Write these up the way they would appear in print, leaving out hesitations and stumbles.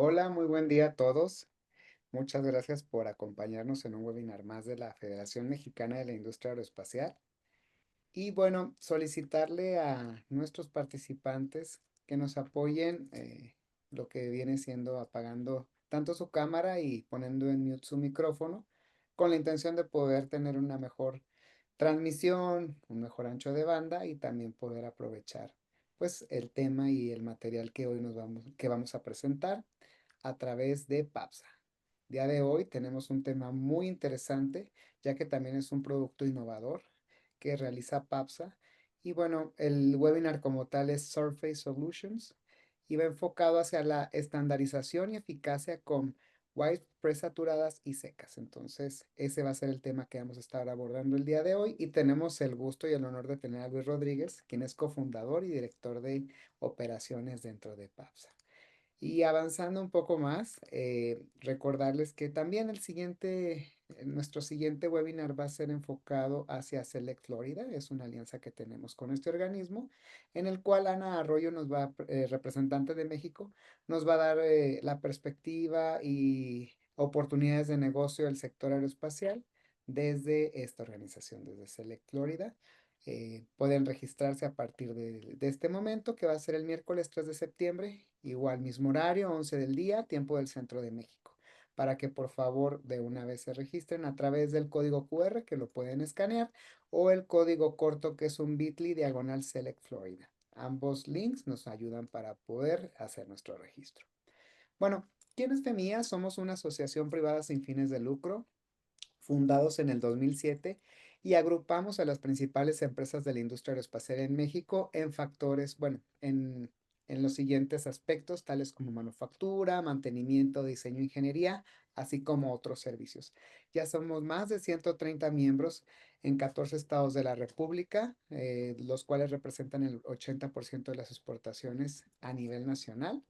Hola, muy buen día a todos. Muchas gracias por acompañarnos en un webinar más de la Federación Mexicana de la Industria Aeroespacial. Y bueno, solicitarle a nuestros participantes que nos apoyen lo que viene siendo apagando tanto su cámara y poniendo en mute su micrófono, con la intención de poder tener una mejor transmisión, un mejor ancho de banda y también poder aprovechar pues el tema y el material que hoy que vamos a presentar a través de PAPSA. Día de hoy tenemos un tema muy interesante, ya que también es un producto innovador que realiza PAPSA. Y bueno, el webinar como tal es Surface Solutions y va enfocado hacia la estandarización y eficacia con wipes presaturadas y secas. Entonces, ese va a ser el tema que vamos a estar abordando el día de hoy y tenemos el gusto y el honor de tener a Luis Rodríguez, quien es cofundador y director de operaciones dentro de PAPSA. Y avanzando un poco más, recordarles que también nuestro siguiente webinar va a ser enfocado hacia Select Florida. Es una alianza que tenemos con este organismo, en el cual Ana Arroyo representante de México, nos va a dar la perspectiva y oportunidades de negocio del sector aeroespacial desde esta organización, desde Select Florida. Pueden registrarse a partir de este momento, que va a ser el miércoles 3 de septiembre, igual mismo horario, 11 del día, tiempo del centro de México, para que por favor de una vez se registren a través del código QR que lo pueden escanear o el código corto que es un bit.ly diagonal Select Florida. Ambos links nos ayudan para poder hacer nuestro registro. Bueno, ¿quién es FEMIA? Somos una asociación privada sin fines de lucro fundados en el 2007 y agrupamos a las principales empresas de la industria aeroespacial en México en factores, bueno, en los siguientes aspectos, tales como manufactura, mantenimiento, diseño, ingeniería, así como otros servicios. Ya somos más de 130 miembros en 14 estados de la República, los cuales representan el 80% de las exportaciones a nivel nacional.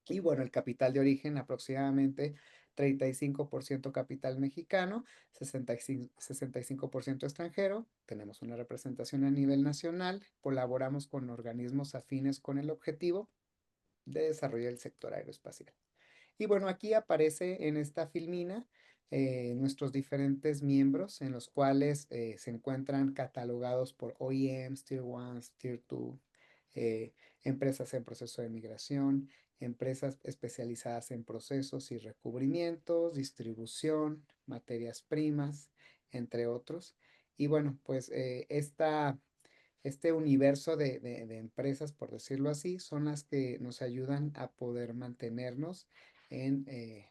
Y bueno, el capital de origen aproximadamente 35% capital mexicano, 65% extranjero. Tenemos una representación a nivel nacional. Colaboramos con organismos afines con el objetivo de desarrollar el sector aeroespacial. Y bueno, aquí aparece en esta filmina nuestros diferentes miembros en los cuales se encuentran catalogados por OEMs, Tier 1, Tier 2, eh, empresas en proceso de migración, empresas especializadas en procesos y recubrimientos, distribución, materias primas, entre otros. Y bueno, pues este universo de empresas, por decirlo así, son las que nos ayudan a poder mantenernos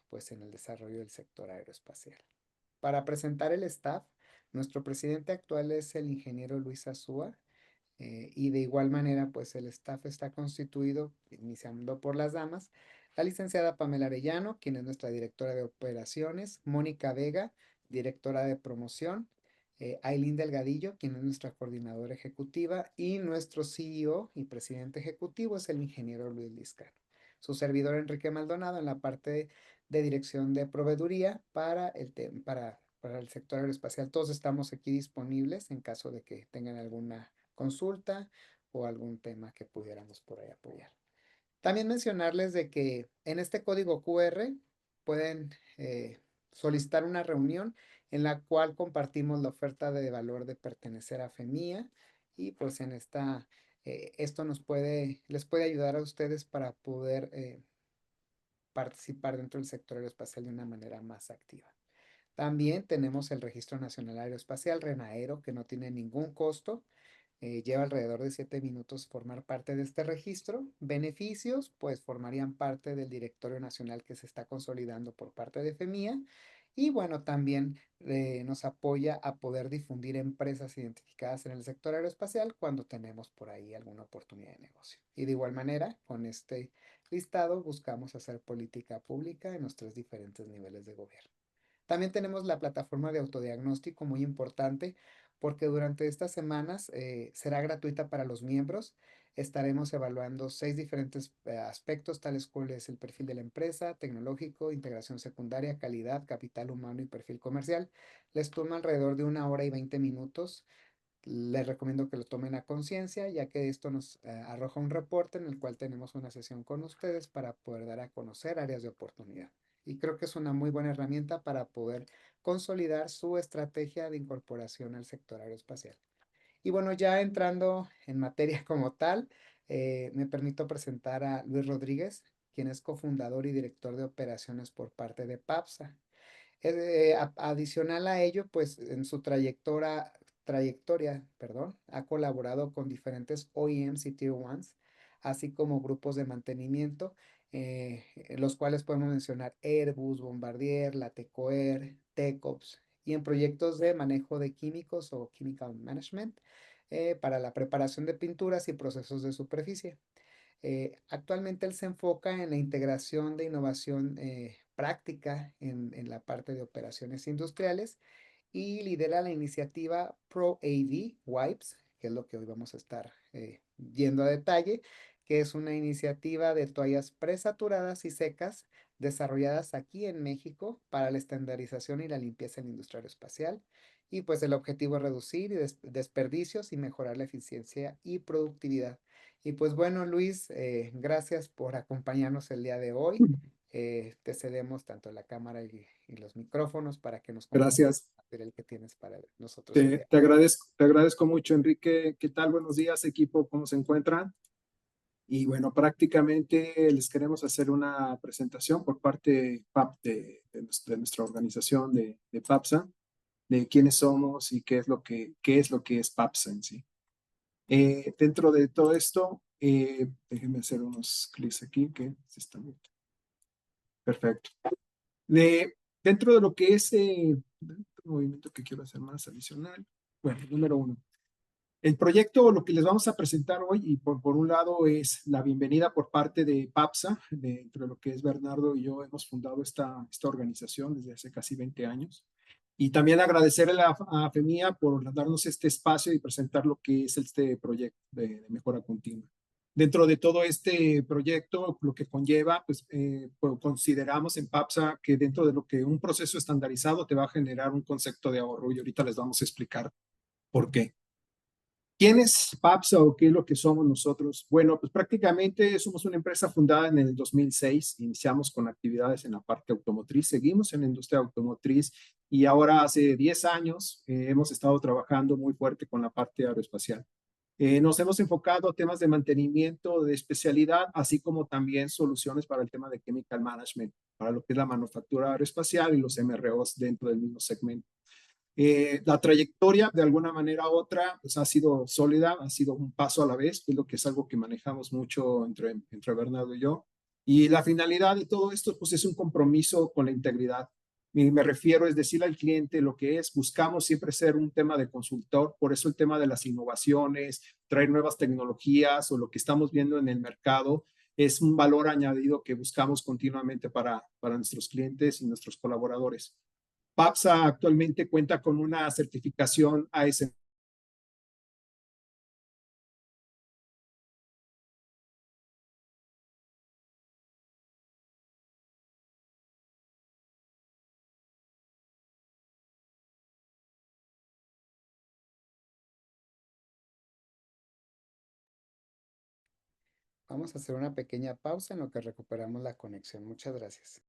pues en el desarrollo del sector aeroespacial. Para presentar el staff, nuestro presidente actual es el ingeniero Luis Azúa, y de igual manera, pues el staff está constituido, iniciando por las damas, la licenciada Pamela Arellano, quien es nuestra directora de operaciones, Mónica Vega, directora de promoción, Aileen Delgadillo, quien es nuestra coordinadora ejecutiva, y nuestro CEO y presidente ejecutivo es el ingeniero Luis Liscano. Su servidor Enrique Maldonado en la parte de dirección de proveeduría para el sector aeroespacial. Todos estamos aquí disponibles en caso de que tengan alguna consulta o algún tema que pudiéramos por ahí apoyar. También mencionarles de que en este código QR pueden solicitar una reunión en la cual compartimos la oferta de valor de pertenecer a FEMIA y pues esto les puede ayudar a ustedes para poder participar dentro del sector aeroespacial de una manera más activa. También tenemos el Registro Nacional Aeroespacial, RENAERO, que no tiene ningún costo. Lleva alrededor de 7 minutos formar parte de este registro. Beneficios, pues formarían parte del Directorio Nacional que se está consolidando por parte de FEMIA. Y bueno, también nos apoya a poder difundir empresas identificadas en el sector aeroespacial cuando tenemos por ahí alguna oportunidad de negocio. Y de igual manera, con este listado buscamos hacer política pública en los 3 diferentes niveles de gobierno. También tenemos la plataforma de autodiagnóstico, muy importante, porque durante estas semanas será gratuita para los miembros. Estaremos evaluando 6 diferentes aspectos, tales cual es el perfil de la empresa, tecnológico, integración secundaria, calidad, capital humano y perfil comercial. Les toma alrededor de 1 hora y 20 minutos les recomiendo que lo tomen a conciencia, ya que esto nos arroja un reporte en el cual tenemos una sesión con ustedes para poder dar a conocer áreas de oportunidad. Y creo que es una muy buena herramienta para poder consolidar su estrategia de incorporación al sector aeroespacial. Y bueno, ya entrando en materia como tal, me permito presentar a Luis Rodríguez, quien es cofundador y director de operaciones por parte de PAPSA. Adicional a ello, pues en su trayectoria, perdón, ha colaborado con diferentes OEMs y Tier 1s, así como grupos de mantenimiento, los cuales podemos mencionar Airbus, Bombardier, Latecoer, Tecops, y en proyectos de manejo de químicos o chemical management, para la preparación de pinturas y procesos de superficie. Actualmente él se enfoca en la integración de innovación práctica en la parte de operaciones industriales y lidera la iniciativa ProAV Wipes, que es lo que hoy vamos a estar viendo a detalle, que es una iniciativa de toallas presaturadas y secas desarrolladas aquí en México para la estandarización y la limpieza en la industria aeroespacial. Y pues el objetivo es reducir desperdicios y mejorar la eficiencia y productividad. Y pues bueno, Luis, gracias por acompañarnos el día de hoy. Te cedemos tanto la cámara y los micrófonos para que nos compartas Gracias. el material que tienes para nosotros el Te, día te de hoy. agradezco, te agradezco mucho, Enrique. ¿Qué tal? Buenos días, equipo. ¿Cómo se encuentran? Y bueno, prácticamente les queremos hacer una presentación por parte de nuestra organización de PAPSA, de quiénes somos y qué es lo que es PAPSA en sí. Dentro de todo esto, déjenme hacer unos clics aquí que se están viendo. Perfecto. De, Dentro de lo que es un movimiento que quiero hacer más adicional. Bueno, número uno. El proyecto, lo que les vamos a presentar hoy, y por un lado es la bienvenida por parte de PAPSA, entre lo que es Bernardo y yo hemos fundado esta organización desde hace casi 20 años. Y también agradecerle a FEMIA por darnos este espacio y presentar lo que es este proyecto de mejora continua. Dentro de todo este proyecto, lo que conlleva, pues consideramos en PAPSA que dentro de lo que un proceso estandarizado te va a generar un concepto de ahorro y ahorita les vamos a explicar por qué. ¿Quién es PAPSA o qué es lo que somos nosotros? Bueno, pues prácticamente somos una empresa fundada en el 2006. Iniciamos con actividades en la parte automotriz, seguimos en la industria automotriz y ahora hace 10 años hemos estado trabajando muy fuerte con la parte aeroespacial. Nos hemos enfocado a temas de mantenimiento de especialidad, así como también soluciones para el tema de chemical management, para lo que es la manufactura aeroespacial y los MROs dentro del mismo segmento. La trayectoria, de alguna manera u otra, pues ha sido sólida, ha sido un paso a la vez, que es lo que es algo que manejamos mucho entre Bernardo y yo. Y la finalidad de todo esto, pues es un compromiso con la integridad. Y me refiero, es decirle al cliente lo que es, buscamos siempre ser un tema de consultor, por eso el tema de las innovaciones, traer nuevas tecnologías o lo que estamos viendo en el mercado, es un valor añadido que buscamos continuamente para nuestros clientes y nuestros colaboradores. PAPSA actualmente cuenta con una certificación AS. Vamos a hacer una pequeña pausa en lo que recuperamos la conexión. Muchas gracias.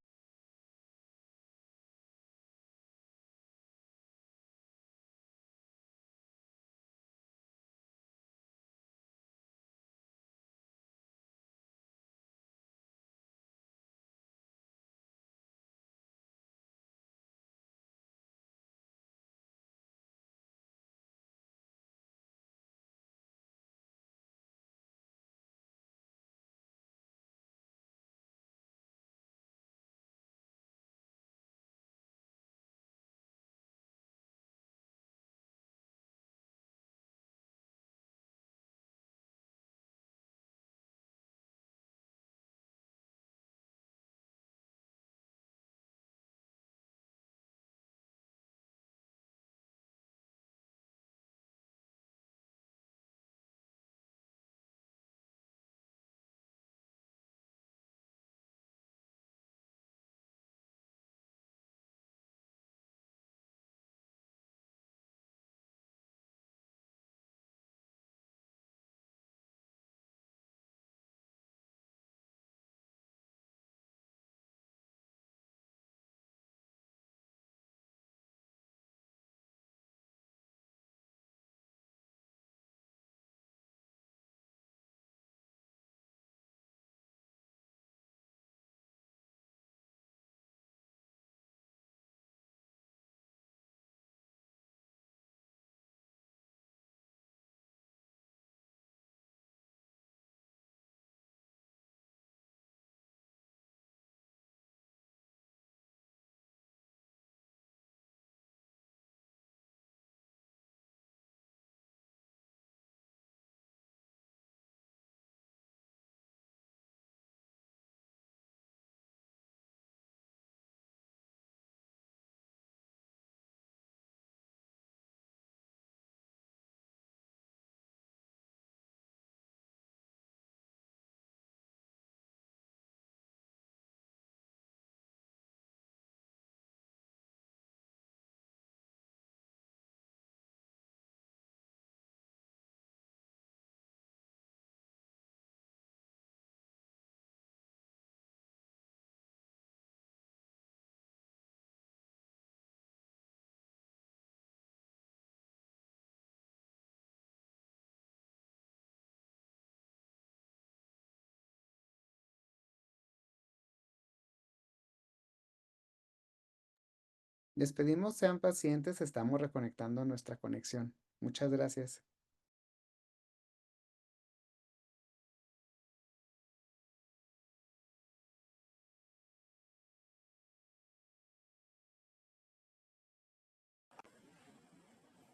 Les pedimos sean pacientes, estamos reconectando nuestra conexión. Muchas gracias.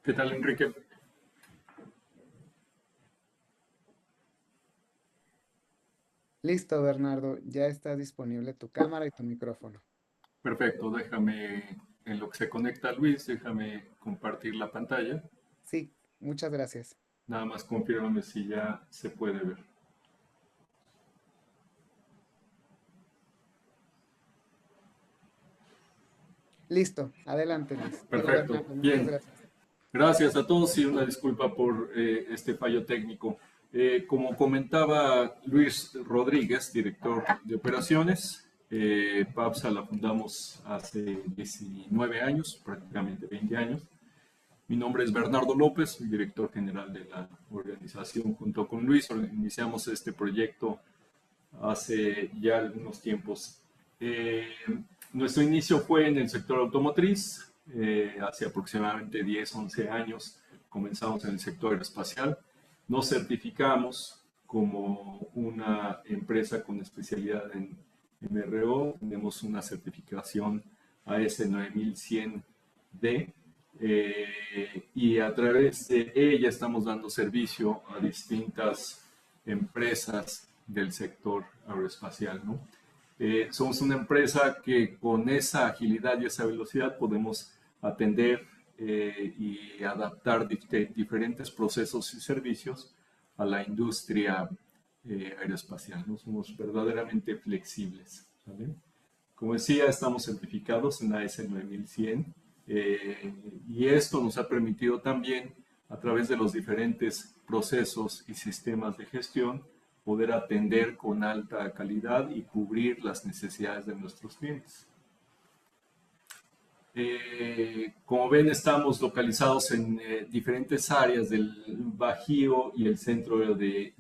¿Qué tal, Enrique? Listo, Bernardo, ya está disponible tu cámara y tu micrófono. Perfecto, déjame, en lo que se conecta Luis, déjame compartir la pantalla. Sí, muchas gracias. Nada más confírmame si ya se puede ver. Listo, adelante, Luis. Digo, Perfecto, Bernardo, muchas bien. gracias. Gracias a todos y una disculpa por este fallo técnico. Como comentaba Luis Rodríguez, director de operaciones, PAPSA la fundamos hace 19 años, prácticamente 20 años. Mi nombre es Bernardo López, soy director general de la organización. Junto con Luis iniciamos este proyecto hace ya algunos tiempos. Eh, Nuestro inicio fue en el sector automotriz, hace aproximadamente 10, 11 años comenzamos en el sector aeroespacial. Nos certificamos como una empresa con especialidad en MRO, tenemos una certificación AS9100D, y a través de ella estamos dando servicio a distintas empresas del sector aeroespacial, ¿no? Somos una empresa que con esa agilidad y esa velocidad podemos atender y adaptar diferentes procesos y servicios a la industria aeroespacial, ¿no? Somos verdaderamente flexibles, ¿vale? Como decía, estamos certificados en AS 9100, y esto nos ha permitido también, a través de los diferentes procesos y sistemas de gestión, poder atender con alta calidad y cubrir las necesidades de nuestros clientes. Como ven, estamos localizados en diferentes áreas del Bajío y el centro de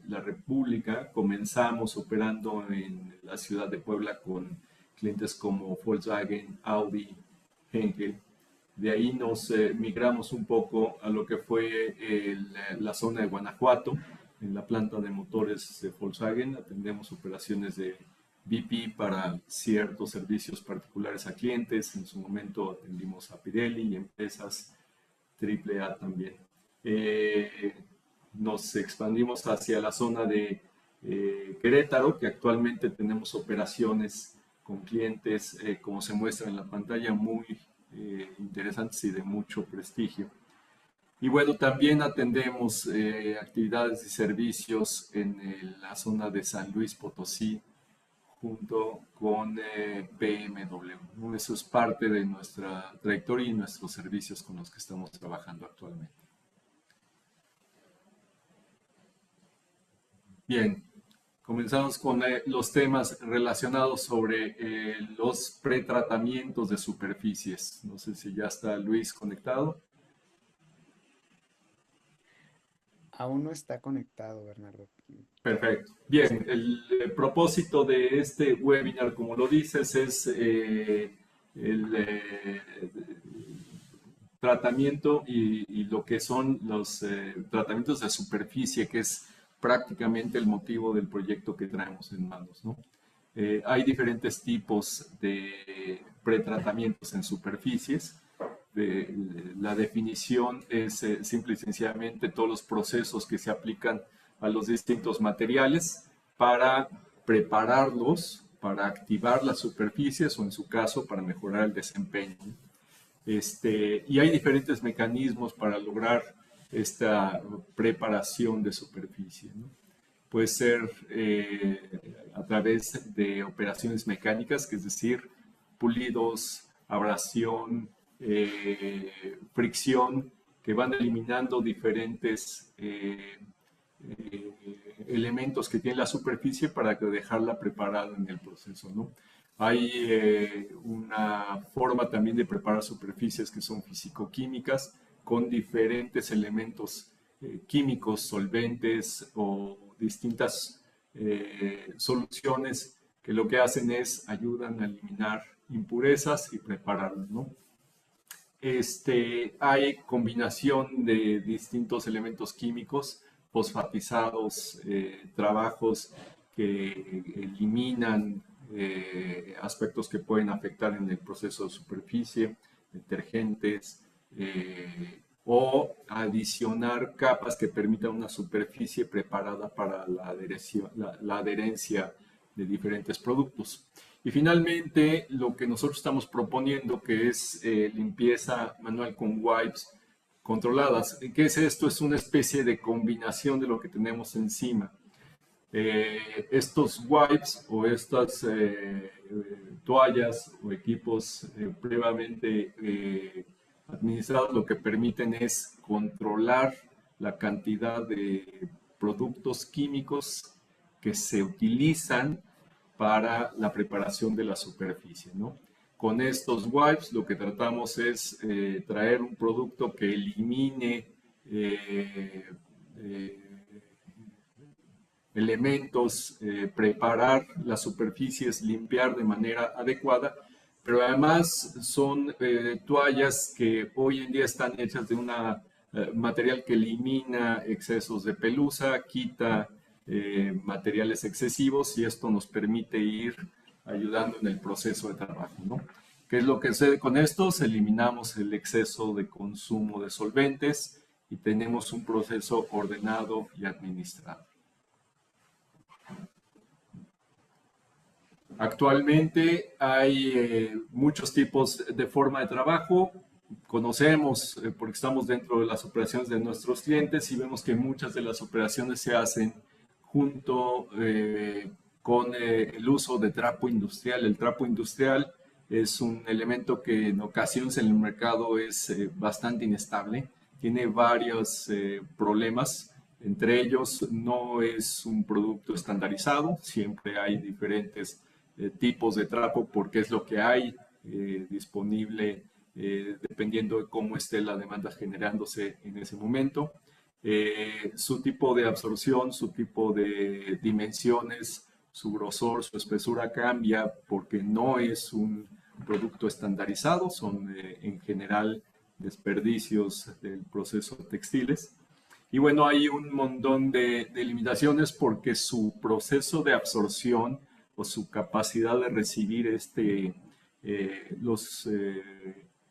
la República. Comenzamos operando en la ciudad de Puebla con clientes como Volkswagen, Audi, Henkel. De ahí nos migramos un poco a lo que fue la zona de Guanajuato, en la planta de motores de Volkswagen. Atendemos operaciones de BP para ciertos servicios particulares a clientes. En su momento atendimos a Pirelli y empresas AAA también. Eh, Nos expandimos hacia la zona de Querétaro, que actualmente tenemos operaciones con clientes, como se muestra en la pantalla, muy interesantes y de mucho prestigio. Y bueno, también atendemos actividades y servicios en la zona de San Luis Potosí, junto con BMW, ¿no? Eso es parte de nuestra trayectoria y nuestros servicios con los que estamos trabajando actualmente. Bien, comenzamos con los temas relacionados sobre los pretratamientos de superficies. No sé si ya está Luis conectado. Aún no está conectado, Bernardo. Perfecto. Bien, el propósito de este webinar, como lo dices, es el tratamiento y lo que son los tratamientos de superficie, que es prácticamente el motivo del proyecto que traemos en manos, ¿no? Hay diferentes tipos de pretratamientos en superficies. La definición es simple y sencillamente todos los procesos que se aplican a los distintos materiales para prepararlos, para activar las superficies o en su caso para mejorar el desempeño. Y hay diferentes mecanismos para lograr esta preparación de superficie, ¿no? Puede ser a través de operaciones mecánicas, que es decir, pulidos, abrasión, fricción, que van eliminando diferentes elementos que tiene la superficie para dejarla preparada en el proceso, ¿no? Hay una forma también de preparar superficies que son físico-químicas con diferentes elementos químicos, solventes o distintas soluciones que lo que hacen es ayudan a eliminar impurezas y prepararlas, ¿no? Hay combinación de distintos elementos químicos, fosfatizados, trabajos que eliminan aspectos que pueden afectar en el proceso de superficie, detergentes, o adicionar capas que permitan una superficie preparada para la adherencia de diferentes productos. Y finalmente, lo que nosotros estamos proponiendo, que es limpieza manual con wipes controladas. ¿Qué es esto? Es una especie de combinación de lo que tenemos encima. Estos wipes o estas toallas o equipos previamente administrados lo que permiten es controlar la cantidad de productos químicos que se utilizan para la preparación de la superficie, ¿no? Con estos wipes lo que tratamos es traer un producto que elimine elementos, preparar las superficies, limpiar de manera adecuada, pero además son toallas que hoy en día están hechas de un material que elimina excesos de pelusa, quita materiales excesivos y esto nos permite ir ayudando en el proceso de trabajo, ¿no? ¿Qué es lo que sucede con estos? Eliminamos el exceso de consumo de solventes y tenemos un proceso ordenado y administrado. Actualmente hay muchos tipos de forma de trabajo. Conocemos, porque estamos dentro de las operaciones de nuestros clientes y vemos que muchas de las operaciones se hacen junto con el uso de trapo industrial. El trapo industrial es un elemento que en ocasiones en el mercado es bastante inestable, tiene varios problemas. Entre ellos, no es un producto estandarizado, siempre hay diferentes tipos de trapo porque es lo que hay disponible dependiendo de cómo esté la demanda generándose en ese momento. Su tipo de absorción, su tipo de dimensiones, su grosor, su espesura cambia porque no es un producto estandarizado, son en general desperdicios del proceso de textiles. Y bueno, hay un montón de limitaciones porque su proceso de absorción o su capacidad de recibir los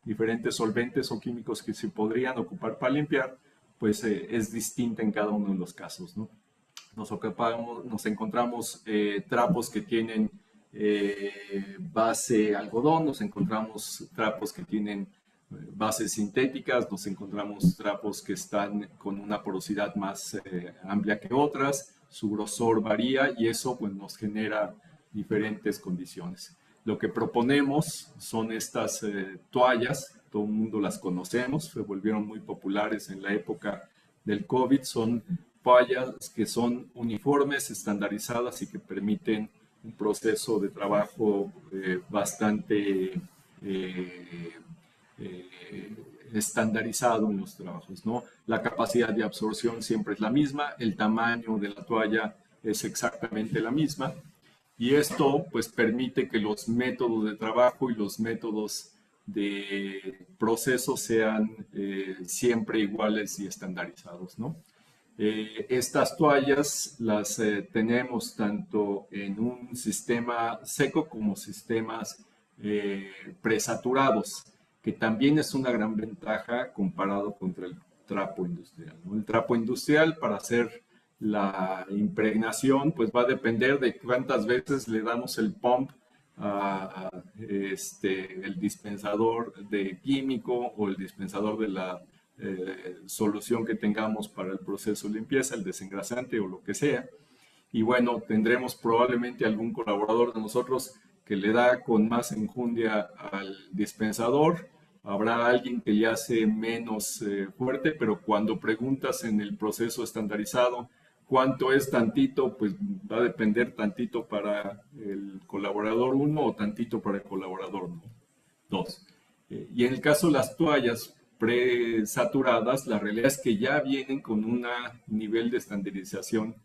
diferentes solventes o químicos que se podrían ocupar para limpiar, pues es distinta en cada uno de los casos, ¿no? Nos encontramos trapos que tienen base algodón, nos encontramos trapos que tienen bases sintéticas, nos encontramos trapos que están con una porosidad más amplia que otras, su grosor varía y eso pues, nos genera diferentes condiciones. Lo que proponemos son estas toallas, todo el mundo las conocemos, se volvieron muy populares en la época del COVID, son toallas que son uniformes, estandarizadas y que permiten un proceso de trabajo bastante estandarizado en los trabajos, ¿no? La capacidad de absorción siempre es la misma, el tamaño de la toalla es exactamente la misma y esto pues permite que los métodos de trabajo y los métodos de proceso sean siempre iguales y estandarizados, ¿no? Estas toallas las tenemos tanto en un sistema seco como sistemas presaturados, que también es una gran ventaja comparado contra el trapo industrial, ¿no? El trapo industrial para hacer la impregnación pues va a depender de cuántas veces le damos el pump el dispensador de químico o el dispensador de la solución que tengamos para el proceso de limpieza, el desengrasante o lo que sea. Y bueno, tendremos probablemente algún colaborador de nosotros que le da con más enjundia al dispensador. Habrá alguien que le hace menos fuerte, pero cuando preguntas en el proceso estandarizado cuánto es tantito, pues va a depender tantito para el colaborador 1 o tantito para el colaborador 2. Y en el caso de las toallas presaturadas, la realidad es que ya vienen con un nivel de estandarización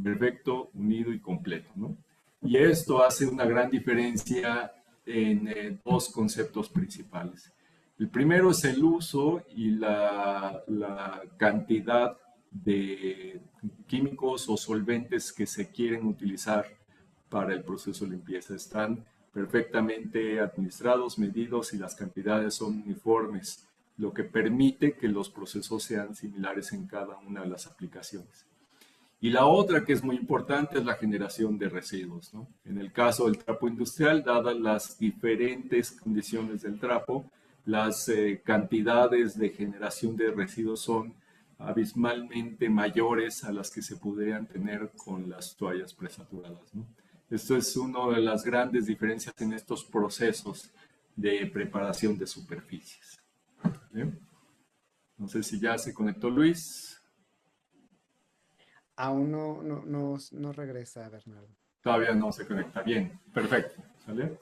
perfecto, unido y completo, ¿no? Y esto hace una gran diferencia en dos conceptos principales. El primero es el uso y la cantidad de químicos o solventes que se quieren utilizar para el proceso de limpieza. Están perfectamente administrados, medidos y las cantidades son uniformes, lo que permite que los procesos sean similares en cada una de las aplicaciones. Y la otra que es muy importante es la generación de residuos, ¿no? En el caso del trapo industrial, dadas las diferentes condiciones del trapo, las cantidades de generación de residuos son abismalmente mayores a las que se podrían tener con las toallas presaturadas, ¿no? Esto es una de las grandes diferencias en estos procesos de preparación de superficies. ¿Bien? No sé si ya se conectó Luis. Aún no regresa, Bernardo. Todavía no se conecta bien. Perfecto. ¿Sale?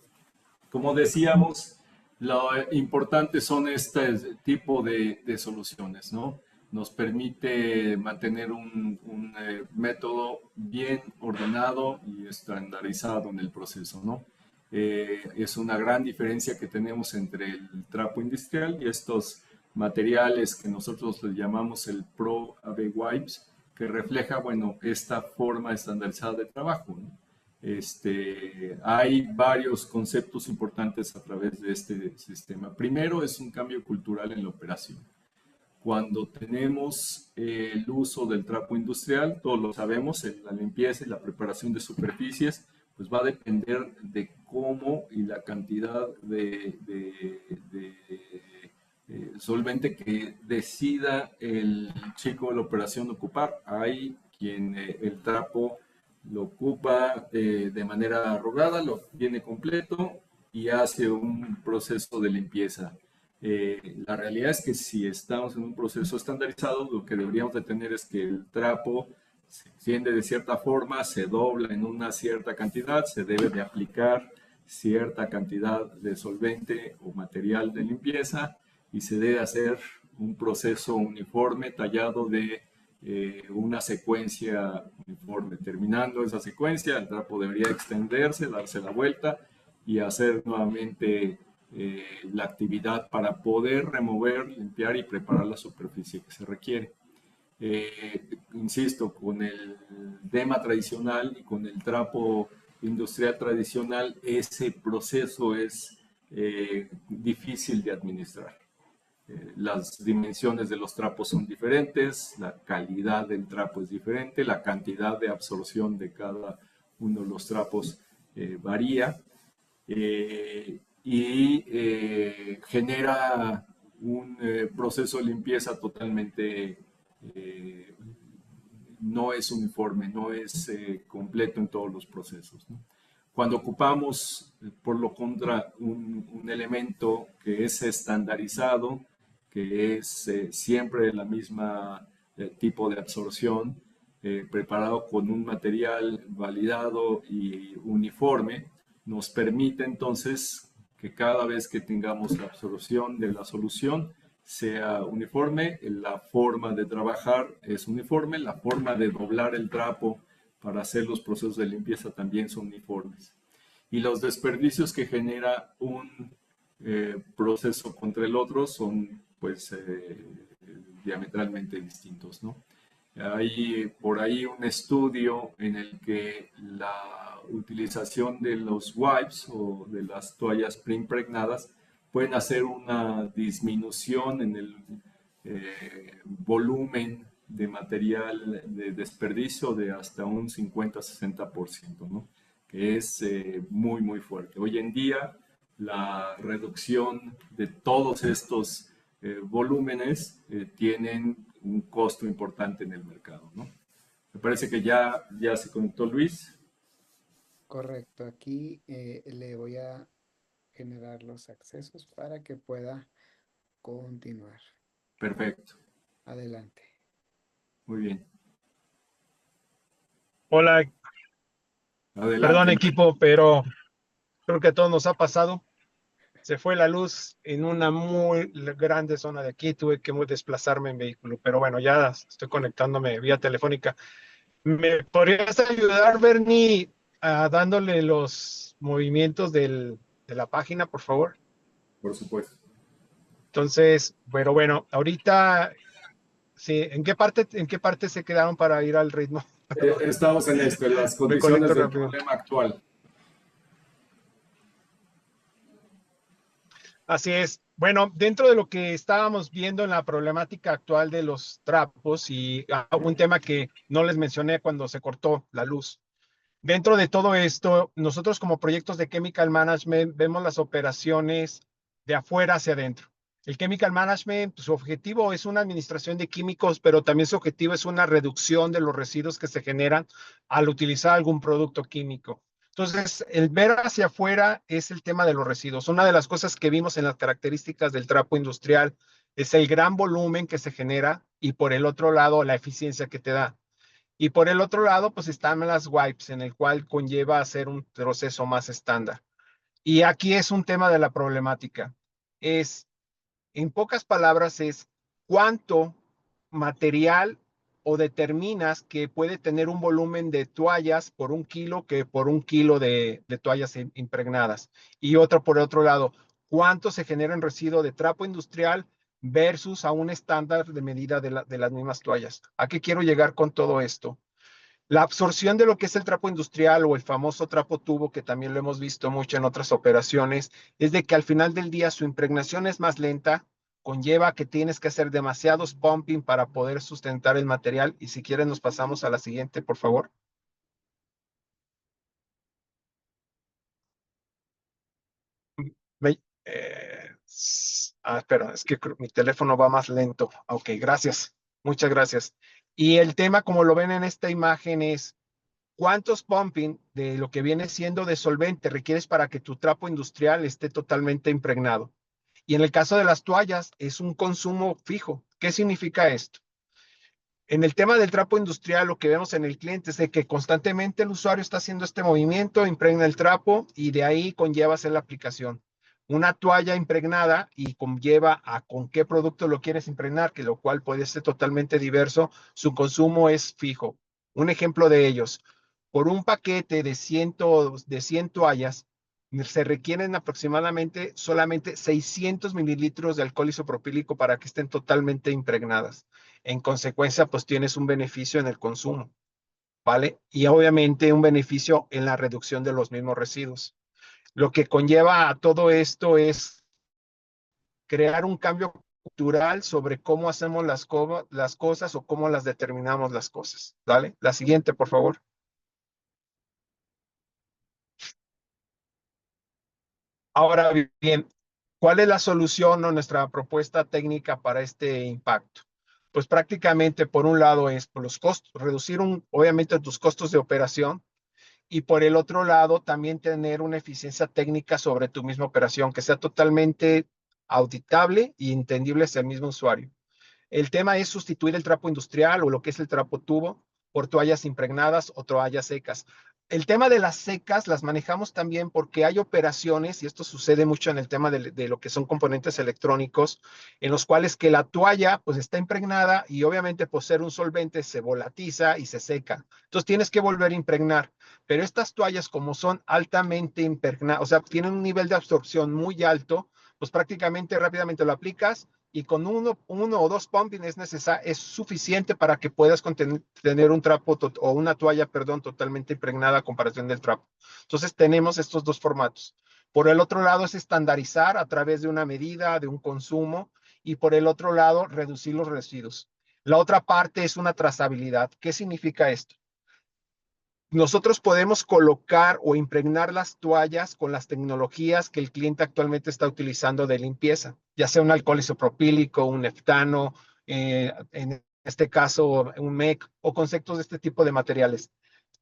Como decíamos, lo importante son este tipo de soluciones, ¿no? Nos permite mantener un método bien ordenado y estandarizado en el proceso, ¿no? Es una gran diferencia que tenemos entre el trapo industrial y estos materiales que nosotros les llamamos el Pro AB Wipes, que refleja, bueno, esta forma estandarizada de trabajo, ¿no? Hay varios conceptos importantes a través de este sistema. Primero es un cambio cultural en la operación. Cuando tenemos el uso del trapo industrial, todos lo sabemos, la limpieza y la preparación de superficies, pues va a depender de cómo y la cantidad de solvente que decida el chico de la operación ocupar. Hay quien el trapo lo ocupa de manera arrogada, lo tiene completo y hace un proceso de limpieza. La realidad es que si estamos en un proceso estandarizado, lo que deberíamos de tener es que el trapo se extiende de cierta forma, se dobla en una cierta cantidad, se debe de aplicar cierta cantidad de solvente o material de limpieza y se debe hacer un proceso uniforme tallado de una secuencia uniforme. Terminando esa secuencia, el trapo debería extenderse, darse la vuelta y hacer nuevamente la actividad para poder remover, limpiar y preparar la superficie que se requiere. Insisto, con el DEMA tradicional y con el trapo industrial tradicional, ese proceso es difícil de administrar. Las dimensiones de los trapos son diferentes, la calidad del trapo es diferente, la cantidad de absorción de cada uno de los trapos varía genera un proceso de limpieza totalmente no es uniforme, no es completo en todos los procesos, ¿no? Cuando ocupamos, por lo contra, un elemento que es estandarizado, que es siempre de la misma tipo de absorción, preparado con un material validado y uniforme, nos permite entonces que cada vez que tengamos la absorción de la solución sea uniforme, la forma de trabajar es uniforme, la forma de doblar el trapo para hacer los procesos de limpieza también son uniformes. Y los desperdicios que genera un proceso contra el otro son pues diametralmente distintos, ¿no? Hay por ahí un estudio en el que la utilización de los wipes o de las toallas preimpregnadas pueden hacer una disminución en el volumen de material de desperdicio de hasta un 50-60%, ¿no? Que es muy, muy fuerte. Hoy en día, la reducción de todos estos volúmenes tienen un costo importante en el mercado, ¿no? Me parece que ya se conectó Luis. Correcto, aquí le voy a generar los accesos para que pueda continuar. Perfecto, Adelante. muy bien. Hola, perdón Adelante. equipo, pero creo que a todos nos ha pasado. Se fue la luz en una muy grande zona de aquí, tuve que desplazarme en vehículo, pero bueno, ya estoy conectándome vía telefónica. ¿Me podrías ayudar, Bernie, dándole los movimientos de la página, por favor. Por supuesto. Entonces, pero bueno, ahorita, sí, en qué parte se quedaron para ir al ritmo? Perdón, Estamos en esto, en las me condiciones conecto del rápido. problema actual. Así es. Bueno, dentro de lo que estábamos viendo en la problemática actual de los trapos y un tema que no les mencioné cuando se cortó la luz. Dentro de todo esto, nosotros como proyectos de Chemical Management vemos las operaciones de afuera hacia adentro. El Chemical Management, su objetivo es una administración de químicos, pero también su objetivo es una reducción de los residuos que se generan al utilizar algún producto químico. Entonces, el ver hacia afuera es el tema de los residuos. Una de las cosas que vimos en las características del trapo industrial es el gran volumen que se genera y por el otro lado la eficiencia que te da. Y por el otro lado, pues están las wipes, en el cual conlleva hacer un proceso más estándar. Y aquí es un tema de la problemática. Es, en pocas palabras, es cuánto material o determinas que puede tener un volumen de toallas por un kilo que por un kilo de toallas impregnadas. Y otro por otro lado, cuánto se genera en residuo de trapo industrial versus a un estándar de medida de las mismas toallas. ¿A qué quiero llegar con todo esto? La absorción de lo que es el trapo industrial o el famoso trapo tubo, que también lo hemos visto mucho en otras operaciones, es de que al final del día su impregnación es más lenta, conlleva que tienes que hacer demasiados pumping para poder sustentar el material. Y si quieren nos pasamos a la siguiente, por favor. Espera, es que mi teléfono va más lento. Ok, gracias. Muchas gracias. Y el tema, como lo ven en esta imagen, es ¿cuántos pumping de lo que viene siendo de solvente requieres para que tu trapo industrial esté totalmente impregnado? Y en el caso de las toallas, es un consumo fijo. ¿Qué significa esto? En el tema del trapo industrial, lo que vemos en el cliente es de que constantemente el usuario está haciendo este movimiento, impregna el trapo y de ahí conlleva hacer la aplicación. Una toalla impregnada y conlleva a con qué producto lo quieres impregnar, que lo cual puede ser totalmente diverso, su consumo es fijo. Un ejemplo de ellos, por un paquete de 100 toallas, se requieren aproximadamente solamente 600 mililitros de alcohol isopropílico para que estén totalmente impregnadas. En consecuencia, pues tienes un beneficio en el consumo, ¿vale? Y obviamente un beneficio en la reducción de los mismos residuos. Lo que conlleva a todo esto es crear un cambio cultural sobre cómo hacemos las cosas o cómo las determinamos las cosas, ¿vale? La siguiente, por favor. Ahora bien, ¿cuál es la solución o nuestra propuesta técnica para este impacto? Pues prácticamente por un lado es por los costos, reducir obviamente tus costos de operación y por el otro lado también tener una eficiencia técnica sobre tu misma operación que sea totalmente auditable y entendible hacia el mismo usuario. El tema es sustituir el trapo industrial o lo que es el trapo tubo por toallas impregnadas o toallas secas. El tema de las secas las manejamos también porque hay operaciones, y esto sucede mucho en el tema de lo que son componentes electrónicos, en los cuales que la toalla pues está impregnada y obviamente por ser un solvente se volatiza y se seca. Entonces tienes que volver a impregnar. Pero estas toallas como son altamente impregnadas, o sea, tienen un nivel de absorción muy alto, pues prácticamente rápidamente lo aplicas y con uno o dos pumping es suficiente para que puedas tener un trapo o una toalla, perdón, totalmente impregnada a comparación del trapo. Entonces tenemos estos dos formatos. Por el otro lado es estandarizar a través de una medida, de un consumo, y por el otro lado reducir los residuos. La otra parte es una trazabilidad. ¿Qué significa esto? Nosotros podemos colocar o impregnar las toallas con las tecnologías que el cliente actualmente está utilizando de limpieza, ya sea un alcohol isopropílico, un neftano, en este caso un MEC o conceptos de este tipo de materiales.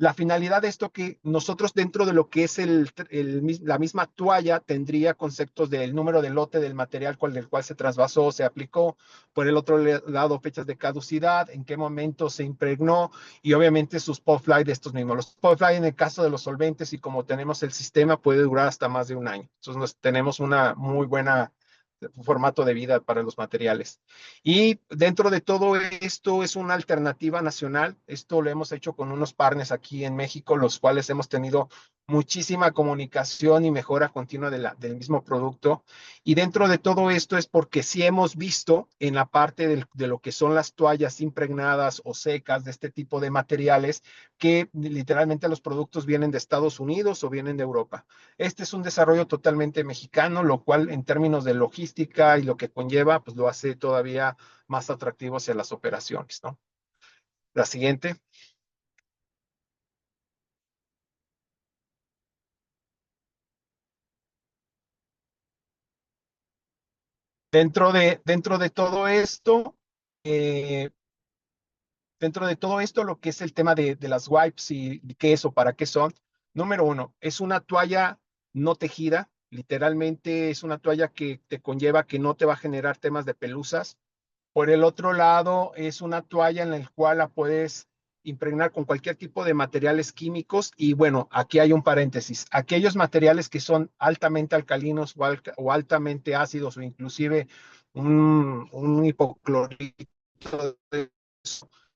La finalidad de esto que nosotros dentro de lo que es la misma toalla tendría conceptos del número de lote del material del cual se trasvasó, se aplicó, por el otro lado fechas de caducidad, en qué momento se impregnó, y obviamente sus pop-fly de estos mismos. Los pop-fly en el caso de los solventes y como tenemos el sistema puede durar hasta más de un año. Entonces tenemos una muy buena formato de vida para los materiales. Y dentro de todo esto es una alternativa nacional. Esto lo hemos hecho con unos partners aquí en México, los cuales hemos tenido muchísima comunicación y mejora continua del mismo producto. Y dentro de todo esto es porque sí hemos visto en la parte de lo que son las toallas impregnadas o secas de este tipo de materiales, que literalmente los productos vienen de Estados Unidos o vienen de Europa. Este es un desarrollo totalmente mexicano, lo cual en términos de logística y lo que conlleva, pues lo hace todavía más atractivo hacia las operaciones, ¿no? La siguiente. Dentro de todo esto, eh, lo que es el tema de las wipes y qué es o para qué son. Número uno, es una toalla no tejida. Literalmente es una toalla que te conlleva que no te va a generar temas de pelusas. Por el otro lado, es una toalla en la cual la puedes impregnar con cualquier tipo de materiales químicos. Y bueno, aquí hay un paréntesis. Aquellos materiales que son altamente alcalinos o altamente ácidos o inclusive un hipoclorito de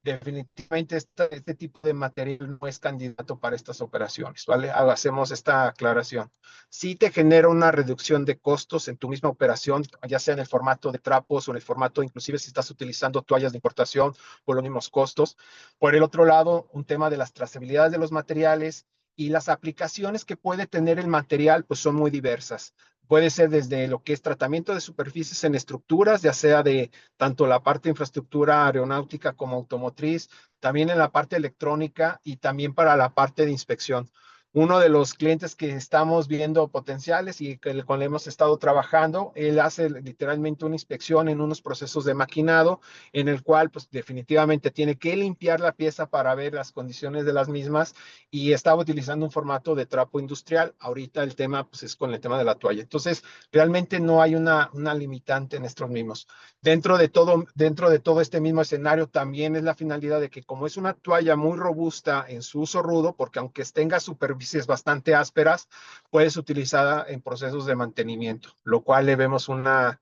definitivamente este tipo de material no es candidato para estas operaciones, ¿vale? Hacemos esta aclaración. Sí te genera una reducción de costos en tu misma operación, ya sea en el formato de trapos o en el formato, inclusive si estás utilizando toallas de importación por los mismos costos. Por el otro lado, un tema de las trazabilidades de los materiales y las aplicaciones que puede tener el material, pues son muy diversas. Puede ser desde lo que es tratamiento de superficies en estructuras, ya sea de tanto la parte de infraestructura aeronáutica como automotriz, también en la parte electrónica y también para la parte de inspección. Uno de los clientes que estamos viendo potenciales y con el cual hemos estado trabajando, él hace literalmente una inspección en unos procesos de maquinado en el cual pues definitivamente tiene que limpiar la pieza para ver las condiciones de las mismas y estaba utilizando un formato de trapo industrial. Ahorita el tema pues es con el tema de la toalla. Entonces, realmente no hay una limitante en estos mismos. Dentro de todo este mismo escenario también es la finalidad de que como es una toalla muy robusta en su uso rudo, porque aunque tenga superficies bastante ásperas, puedes utilizarla en procesos de mantenimiento, lo cual le vemos una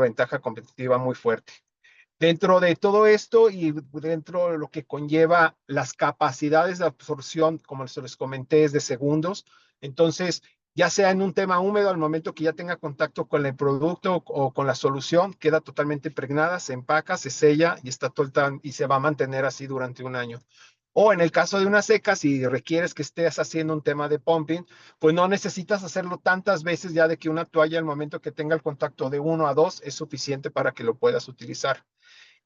ventaja competitiva muy fuerte. Dentro de todo esto y dentro de lo que conlleva las capacidades de absorción, como les comenté, es de segundos. Entonces, ya sea en un tema húmedo, al momento que ya tenga contacto con el producto o con la solución, queda totalmente impregnada, se empaca, se sella y está y se va a mantener así durante un año. O en el caso de una seca, si requieres que estés haciendo un tema de pumping, pues no necesitas hacerlo tantas veces ya de que una toalla al momento que tenga el contacto de 1 a 2 es suficiente para que lo puedas utilizar.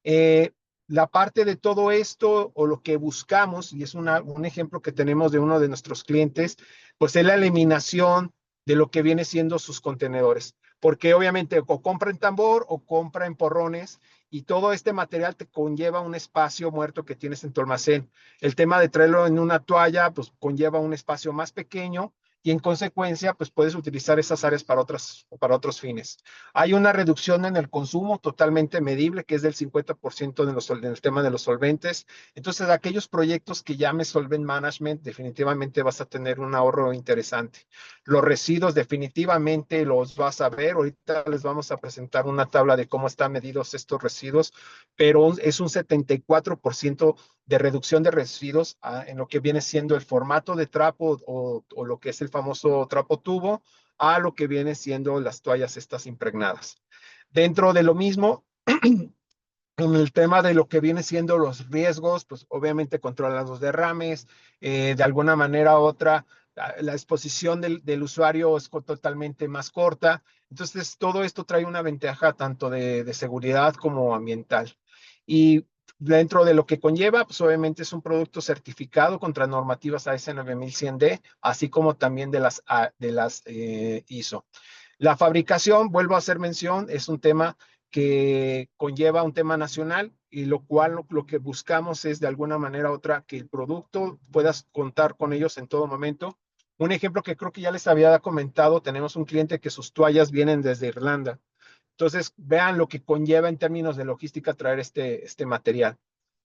Eh, la parte de todo esto o lo que buscamos, y es un ejemplo que tenemos de uno de nuestros clientes, pues es la eliminación de lo que viene siendo sus contenedores. Porque obviamente o compra en tambor o compra en porrones y todo este material te conlleva un espacio muerto que tienes en tu almacén. El tema de traerlo en una toalla, pues conlleva un espacio más pequeño y en consecuencia, pues puedes utilizar esas áreas para otros fines. Hay una reducción en el consumo totalmente medible, que es del 50% en el tema de los solventes. Entonces, aquellos proyectos que llames solvent management, definitivamente vas a tener un ahorro interesante. Los residuos definitivamente los vas a ver. Ahorita les vamos a presentar una tabla de cómo están medidos estos residuos, pero es un 74% de reducción de residuos en lo que viene siendo el formato de trapo o lo que es el famoso trapo tubo a lo que viene siendo las toallas estas impregnadas. Dentro de lo mismo, en el tema de lo que viene siendo los riesgos, pues obviamente controlar los derrames, de alguna manera u otra, la exposición del usuario es totalmente más corta. Entonces, todo esto trae una ventaja tanto de seguridad como ambiental. Y dentro de lo que conlleva, pues obviamente es un producto certificado contra normativas AS 9100D, así como también de las ISO. La fabricación, vuelvo a hacer mención, es un tema que conlleva un tema nacional y lo cual lo que buscamos es de alguna manera u otra que el producto puedas contar con ellos en todo momento. Un ejemplo que creo que ya les había comentado, tenemos un cliente que sus toallas vienen desde Irlanda. Entonces, vean lo que conlleva en términos de logística traer este material.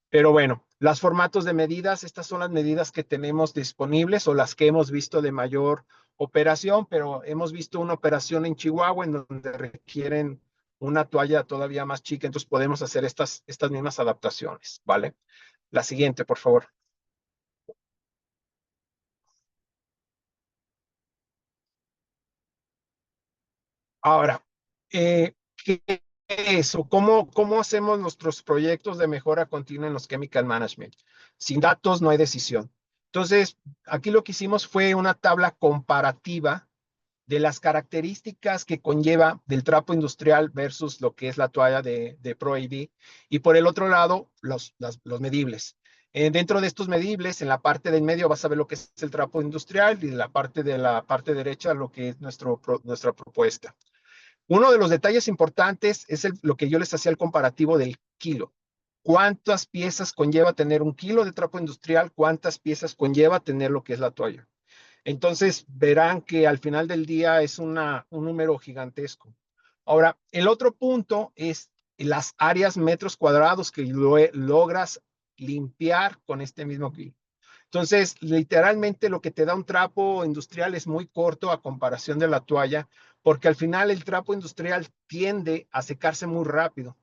Pero bueno, los formatos de medidas, estas son las medidas que tenemos disponibles o las que hemos visto de mayor operación, pero hemos visto una operación en Chihuahua en donde requieren una toalla todavía más chica, entonces podemos hacer estas mismas adaptaciones, ¿vale? La siguiente, por favor. Ahora, ¿qué es o cómo hacemos nuestros proyectos de mejora continua en los chemical management? Sin datos no hay decisión. Entonces, aquí lo que hicimos fue una tabla comparativa de las características que conlleva del trapo industrial versus lo que es la toalla de Pro-AV. Y por el otro lado, los medibles. Dentro de estos medibles, en la parte del medio vas a ver lo que es el trapo industrial y en la parte derecha lo que es nuestra propuesta. Uno de los detalles importantes es lo que yo les hacía el comparativo del kilo. ¿Cuántas piezas conlleva tener un kilo de trapo industrial? ¿Cuántas piezas conlleva tener lo que es la toalla? Entonces verán que al final del día es un número gigantesco. Ahora, el otro punto es las áreas metros cuadrados que logras limpiar con este mismo kilo. Entonces, literalmente lo que te da un trapo industrial es muy corto a comparación de la toalla, porque al final el trapo industrial tiende a secarse muy rápido.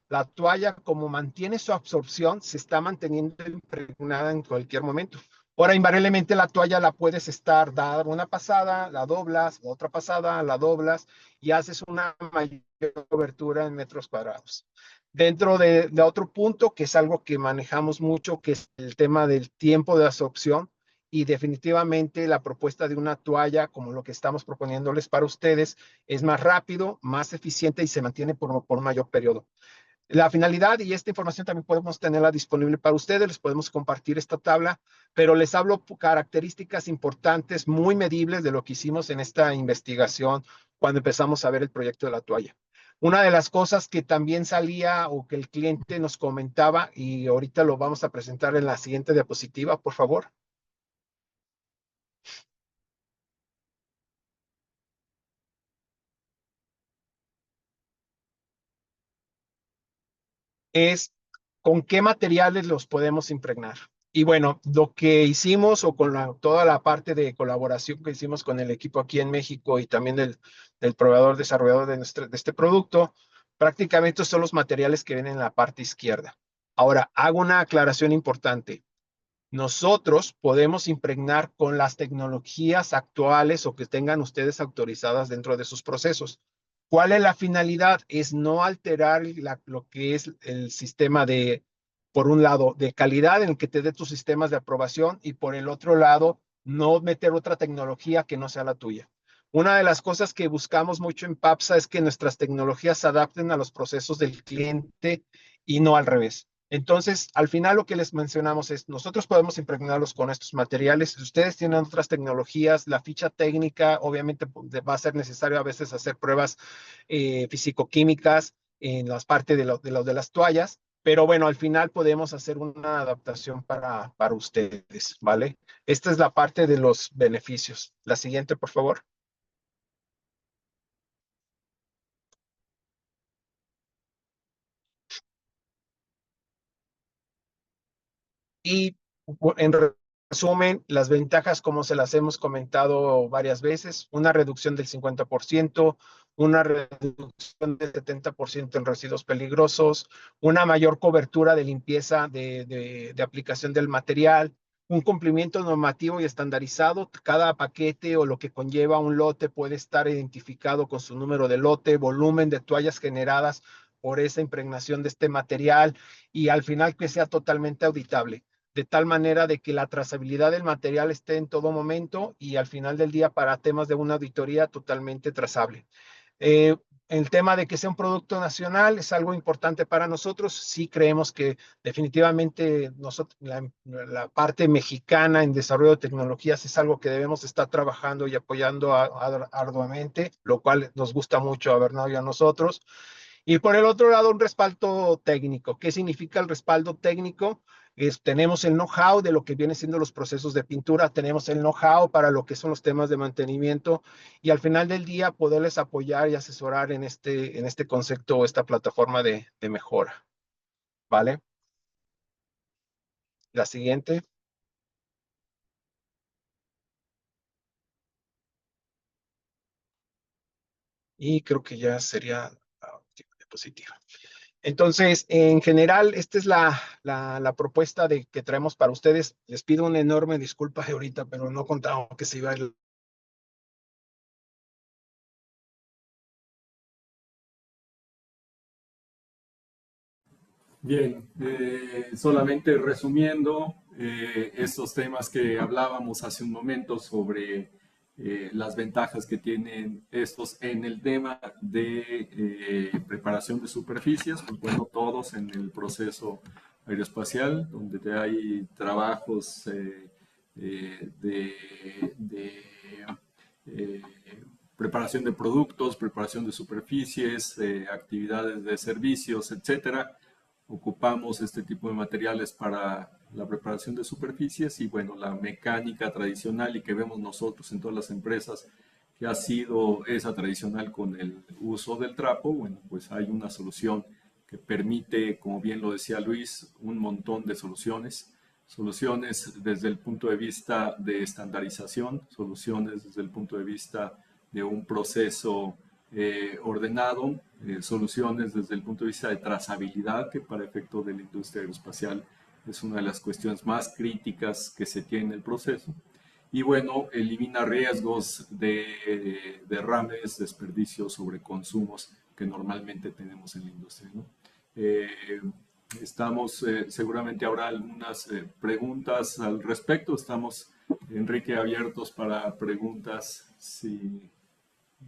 La toalla, como mantiene su absorción, se está manteniendo impregnada en cualquier momento. Ahora, invariablemente la toalla la puedes dar una pasada, la doblas, otra pasada, la doblas y haces una mayor cobertura en metros cuadrados. Dentro de otro punto, que es algo que manejamos mucho, que es el tema del tiempo de absorción, y definitivamente la propuesta de una toalla, como lo que estamos proponiéndoles para ustedes, es más rápido, más eficiente y se mantiene por un mayor periodo. La finalidad, y esta información también podemos tenerla disponible para ustedes, les podemos compartir esta tabla, pero les hablo características importantes, muy medibles de lo que hicimos en esta investigación cuando empezamos a ver el proyecto de la toalla. Una de las cosas que también salía o que el cliente nos comentaba, y ahorita lo vamos a presentar en la siguiente diapositiva, por favor, es con qué materiales los podemos impregnar. Y bueno, lo que hicimos o con toda la parte de colaboración que hicimos con el equipo aquí en México y también del proveedor desarrollador de este producto, prácticamente son los materiales que ven en la parte izquierda. Ahora, hago una aclaración importante. Nosotros podemos impregnar con las tecnologías actuales o que tengan ustedes autorizadas dentro de sus procesos. ¿Cuál es la finalidad? Es no alterar lo que es el sistema por un lado, de calidad en el que te dé tus sistemas de aprobación y por el otro lado, no meter otra tecnología que no sea la tuya. Una de las cosas que buscamos mucho en PAPSA es que nuestras tecnologías se adapten a los procesos del cliente y no al revés. Entonces, al final lo que les mencionamos es, nosotros podemos impregnarlos con estos materiales. Si ustedes tienen otras tecnologías, la ficha técnica, obviamente va a ser necesario a veces hacer pruebas físico-químicas en las partes de las toallas, pero bueno, al final podemos hacer una adaptación para ustedes, ¿vale? Esta es la parte de los beneficios. La siguiente, por favor. Y en resumen, las ventajas, como se las hemos comentado varias veces, una reducción del 50%, una reducción del 70% en residuos peligrosos, una mayor cobertura de limpieza de aplicación del material, un cumplimiento normativo y estandarizado. Cada paquete o lo que conlleva un lote puede estar identificado con su número de lote, volumen de toallas generadas por esa impregnación de este material y al final que sea totalmente auditable de tal manera de que la trazabilidad del material esté en todo momento y al final del día para temas de una auditoría totalmente trazable. El tema de que sea un producto nacional es algo importante para nosotros. Sí creemos que definitivamente la parte mexicana en desarrollo de tecnologías es algo que debemos estar trabajando y apoyando arduamente, lo cual nos gusta mucho a Bernardo y a nosotros. Y por el otro lado, un respaldo técnico. ¿Qué significa el respaldo técnico? Tenemos el know-how de lo que vienen siendo los procesos de pintura, tenemos el know-how para lo que son los temas de mantenimiento y al final del día poderles apoyar y asesorar en este concepto o esta plataforma de mejora. ¿Vale? La siguiente. Y creo que ya sería la última diapositiva. Entonces, en general, esta es la propuesta que traemos para ustedes. Les pido una enorme disculpa de ahorita, pero no contaba que se iba a ir. Bien, solamente resumiendo estos temas que hablábamos hace un momento sobre las ventajas que tienen estos en el tema de preparación de superficies, pues bueno, todos en el proceso aeroespacial, donde hay trabajos de eh, preparación de productos, preparación de superficies, actividades de servicios, etcétera. Ocupamos este tipo de materiales para la preparación de superficies y bueno, la mecánica tradicional y que vemos nosotros en todas las empresas que ha sido esa tradicional con el uso del trapo, bueno, pues hay una solución que permite, como bien lo decía Luis, un montón de soluciones. Soluciones desde el punto de vista de estandarización, soluciones desde el punto de vista de un proceso ordenado, soluciones desde el punto de vista de trazabilidad, que para efecto de la industria aeroespacial es una de las cuestiones más críticas que se tiene en el proceso. Y bueno, elimina riesgos de derrames, desperdicios, sobreconsumos que normalmente tenemos en la industria, ¿no? Eh, Estamos seguramente habrá algunas preguntas al respecto. Estamos, Enrique, abiertos para preguntas si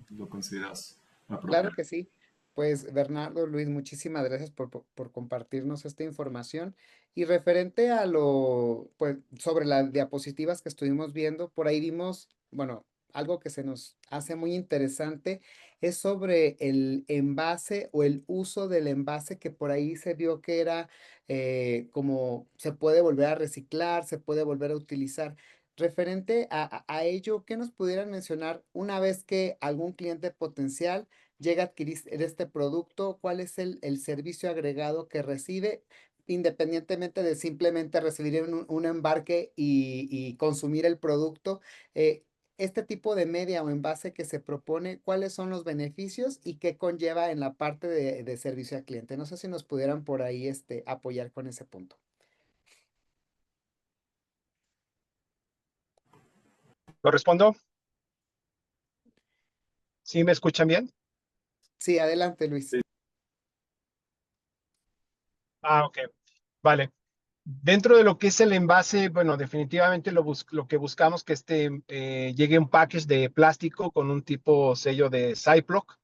lo consideras Claro apropiado. que sí. Pues Bernardo, Luis, muchísimas gracias por compartirnos esta información. Y referente a pues, sobre las diapositivas que estuvimos viendo, por ahí vimos, bueno, algo que se nos hace muy interesante es sobre el envase o el uso del envase que por ahí se vio que era como se puede volver a reciclar, se puede volver a utilizar. Referente a ello, ¿qué nos pudieran mencionar una vez que algún cliente potencial llega a adquirir este producto? ¿Cuál es el servicio agregado que recibe, independientemente de simplemente recibir un embarque y consumir el producto? Este tipo de media o envase que se propone, ¿cuáles son los beneficios y qué conlleva en la parte de servicio al cliente? No sé si nos pudieran por ahí apoyar con ese punto. ¿Lo respondo? ¿Sí me escuchan bien? Sí, adelante, Luis. Ah, ok. Vale. Dentro de lo que es el envase, bueno, definitivamente lo que buscamos que llegue un package de plástico con un tipo sello de Ziploc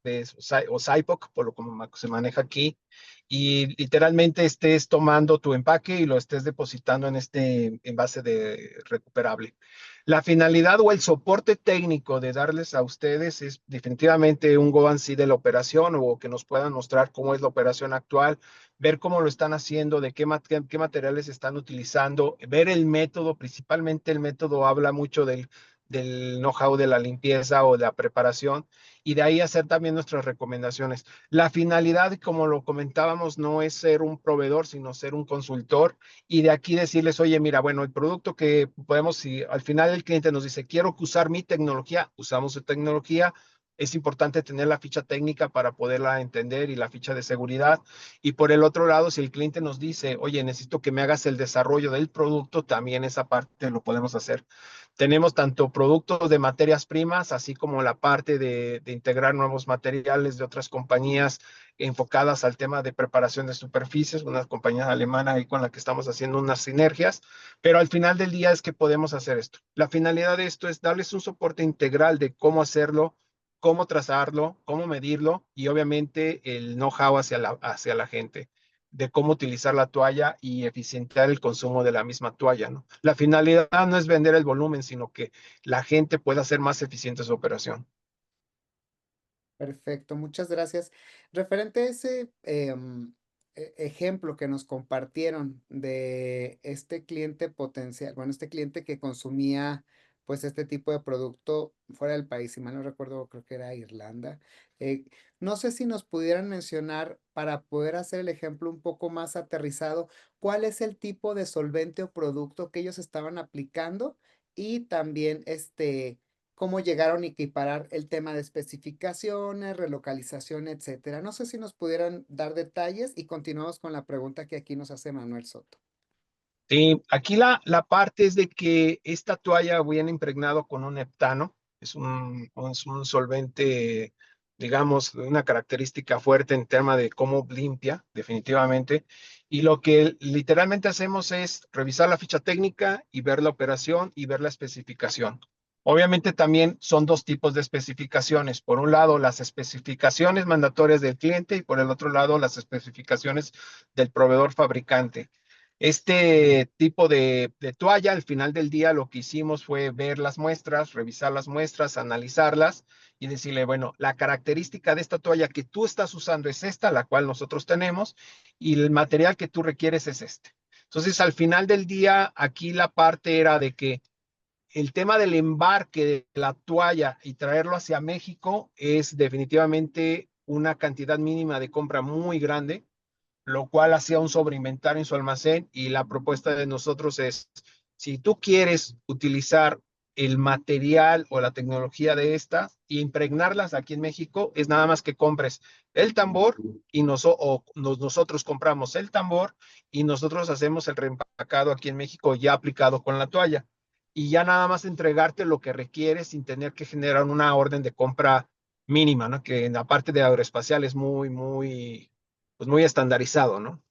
o Zypoc, por lo como se maneja aquí, y literalmente estés tomando tu empaque y lo estés depositando en este envase de recuperable. La finalidad o el soporte técnico de darles a ustedes es definitivamente un go and see de la operación o que nos puedan mostrar cómo es la operación actual, ver cómo lo están haciendo, de qué materiales están utilizando, ver el método, principalmente el método habla mucho del know-how de la limpieza o de la preparación y de ahí hacer también nuestras recomendaciones. La finalidad, como lo comentábamos, no es ser un proveedor, sino ser un consultor y de aquí decirles, oye, mira, bueno, el producto que podemos, si al final el cliente nos dice, quiero usar mi tecnología, usamos su tecnología. Es importante tener la ficha técnica para poderla entender y la ficha de seguridad. Y por el otro lado, si el cliente nos dice, oye, necesito que me hagas el desarrollo del producto, también esa parte lo podemos hacer. Tenemos tanto productos de materias primas, así como la parte de integrar nuevos materiales de otras compañías enfocadas al tema de preparación de superficies, una compañía alemana ahí con la que estamos haciendo unas sinergias, pero al final del día es que podemos hacer esto. La finalidad de esto es darles un soporte integral de cómo hacerlo, cómo trazarlo, cómo medirlo y obviamente el know-how hacia la gente de cómo utilizar la toalla y eficientar el consumo de la misma toalla, ¿no? La finalidad no es vender el volumen, sino que la gente pueda hacer más eficiente su operación. Perfecto, muchas gracias. Referente a ese ejemplo que nos compartieron de este cliente potencial, bueno, este cliente que consumía pues este tipo de producto fuera del país, si mal no recuerdo, creo que era Irlanda. eh, no sé si nos pudieran mencionar para poder hacer el ejemplo un poco más aterrizado, cuál es el tipo de solvente o producto que ellos estaban aplicando y también cómo llegaron a equiparar el tema de especificaciones, relocalización, etcétera. No sé si nos pudieran dar detalles y continuamos con la pregunta que aquí nos hace Manuel Soto. Sí, aquí la parte es de que esta toalla viene impregnado con un heptano, es un solvente, digamos, de una característica fuerte en tema de cómo limpia, definitivamente. Y lo que literalmente hacemos es revisar la ficha técnica y ver la operación y ver la especificación. Obviamente también son dos tipos de especificaciones. Por un lado, las especificaciones mandatorias del cliente y por el otro lado, las especificaciones del proveedor fabricante. Este tipo de toalla, al final del día, lo que hicimos fue ver las muestras, revisar las muestras, analizarlas y decirle, bueno, la característica de esta toalla que tú estás usando es esta, la cual nosotros tenemos, y el material que tú requieres es este. Entonces, al final del día, aquí la parte era de que el tema del embarque de la toalla y traerlo hacia México es definitivamente una cantidad mínima de compra muy grande, lo cual hacía un sobreinventario en su almacén, y la propuesta de nosotros es, si tú quieres utilizar el material o la tecnología de estas e impregnarlas aquí en México, es nada más que compres el tambor y nosotros compramos el tambor y nosotros hacemos el reempacado aquí en México ya aplicado con la toalla. Y ya nada más entregarte lo que requieres sin tener que generar una orden de compra mínima, ¿no? Que en la parte de aeroespacial es pues muy estandarizado, ¿no?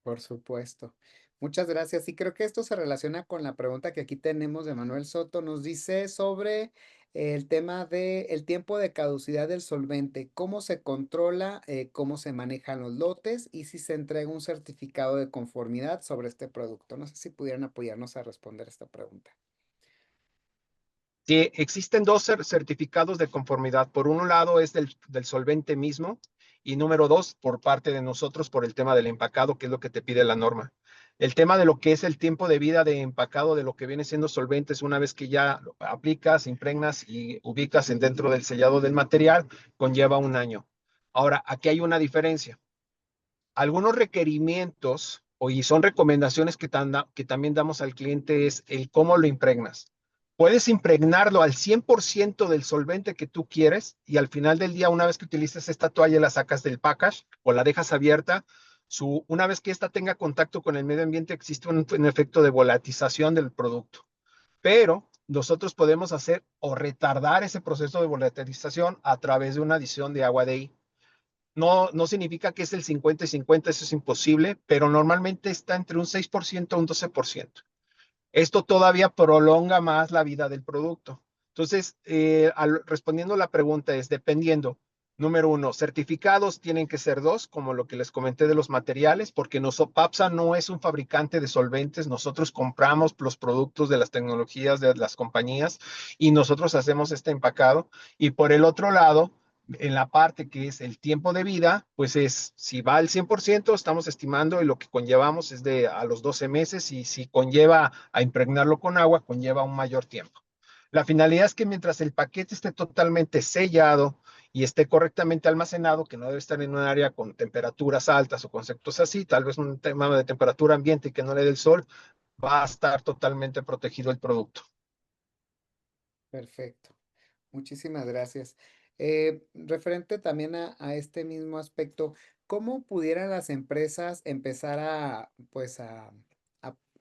Por supuesto. Muchas gracias. Y creo que esto se relaciona con la pregunta que aquí tenemos de Manuel Soto. Nos dice sobre el tema del tiempo de caducidad del solvente, cómo se controla, cómo se manejan los lotes y si se entrega un certificado de conformidad sobre este producto. No sé si pudieran apoyarnos a responder esta pregunta. Sí, existen dos certificados de conformidad. Por un lado es del solvente mismo y número dos por parte de nosotros por el tema del empacado, que es lo que te pide la norma. El tema de lo que es el tiempo de vida de empacado de lo que viene siendo solventes, una vez que ya lo aplicas, impregnas y ubicas dentro del sellado del material, conlleva un año. Ahora, aquí hay una diferencia. Algunos requerimientos y son recomendaciones que también damos al cliente es el cómo lo impregnas. Puedes impregnarlo al 100% del solvente que tú quieres y al final del día, una vez que utilices esta toalla, la sacas del package o la dejas abierta. Una vez que esta tenga contacto con el medio ambiente, existe un efecto de volatización del producto. Pero nosotros podemos hacer o retardar ese proceso de volatilización a través de una adición de agua de ahí. No significa que es el 50 y 50, eso es imposible, pero normalmente está entre un 6% a un 12%. Esto todavía prolonga más la vida del producto. Entonces, respondiendo la pregunta es, dependiendo, número uno, certificados tienen que ser dos, como lo que les comenté de los materiales, porque PAPSA no es un fabricante de solventes, nosotros compramos los productos de las tecnologías de las compañías y nosotros hacemos este empacado. Y por el otro lado, en la parte que es el tiempo de vida, pues es, si va al 100%, estamos estimando y lo que conllevamos es de a los 12 meses y si conlleva a impregnarlo con agua, conlleva un mayor tiempo. La finalidad es que mientras el paquete esté totalmente sellado y esté correctamente almacenado, que no debe estar en un área con temperaturas altas o conceptos así, tal vez un tema de temperatura ambiente y que no le dé el sol, va a estar totalmente protegido el producto. Perfecto. Muchísimas gracias. Referente también a este mismo aspecto, ¿cómo pudieran las empresas empezar pues a-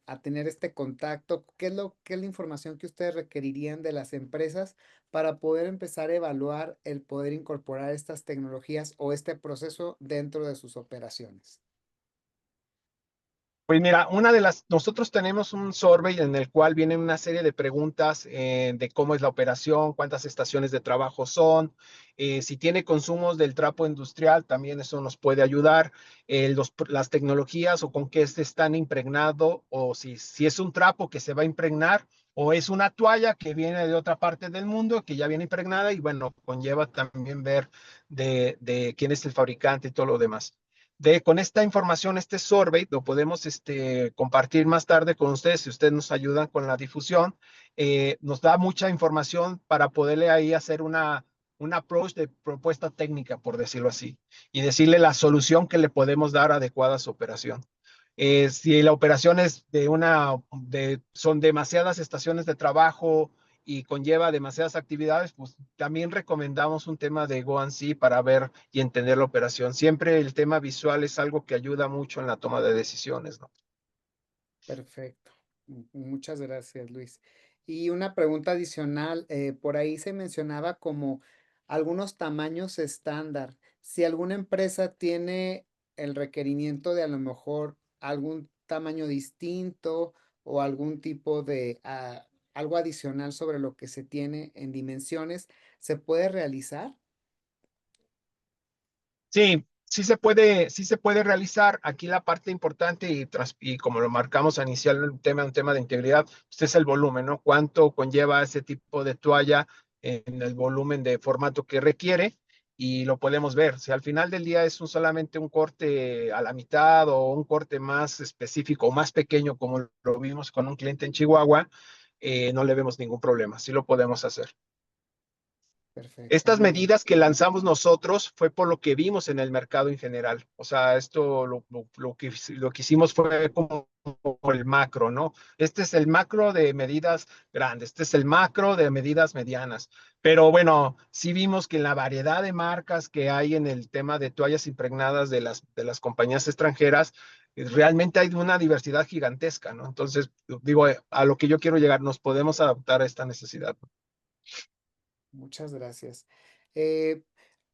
a tener este contacto? ¿Qué es la información que ustedes requerirían de las empresas para poder empezar a evaluar el poder incorporar estas tecnologías o este proceso dentro de sus operaciones? Pues mira, nosotros tenemos un survey en el cual vienen una serie de preguntas de cómo es la operación, cuántas estaciones de trabajo son, si tiene consumos del trapo industrial, también eso nos puede ayudar, las tecnologías o con qué se están impregnado, o si es un trapo que se va a impregnar, o es una toalla que viene de otra parte del mundo que ya viene impregnada y bueno, conlleva también ver de quién es el fabricante y todo lo demás. Con esta información, este survey, lo podemos compartir más tarde con ustedes, si ustedes nos ayudan con la difusión. Nos da mucha información para poderle ahí hacer un approach de propuesta técnica, por decirlo así, y decirle la solución que le podemos dar adecuada a su operación. Si la operación es son demasiadas estaciones de trabajo y conlleva demasiadas actividades, pues también recomendamos un tema de Go and See para ver y entender la operación. Siempre el tema visual es algo que ayuda mucho en la toma de decisiones, ¿no? Perfecto. Muchas gracias, Luis. Y una pregunta adicional, por ahí se mencionaba como algunos tamaños estándar. Si alguna empresa tiene el requerimiento de a lo mejor algún tamaño distinto o algún tipo de algo adicional sobre lo que se tiene en dimensiones, ¿se puede realizar? Sí, sí se puede realizar. Aquí la parte importante y como lo marcamos al iniciar un tema de integridad, pues es el volumen, ¿no? ¿Cuánto conlleva ese tipo de toalla en el volumen de formato que requiere? Y lo podemos ver. Si al final del día es solamente un corte a la mitad o un corte más específico o más pequeño, como lo vimos con un cliente en Chihuahua, no le vemos ningún problema. Sí lo podemos hacer. Perfecto, Estas muy bien. medidas que lanzamos nosotros fue por lo que vimos en el mercado en general. O sea, esto lo que hicimos fue como el macro, ¿no? Este es el macro de medidas grandes, este es el macro de medidas medianas. Pero bueno, sí vimos que en la variedad de marcas que hay en el tema de toallas impregnadas de las compañías extranjeras, realmente hay una diversidad gigantesca, ¿no? Entonces, digo, a lo que yo quiero llegar, nos podemos adaptar a esta necesidad. Muchas gracias. Eh,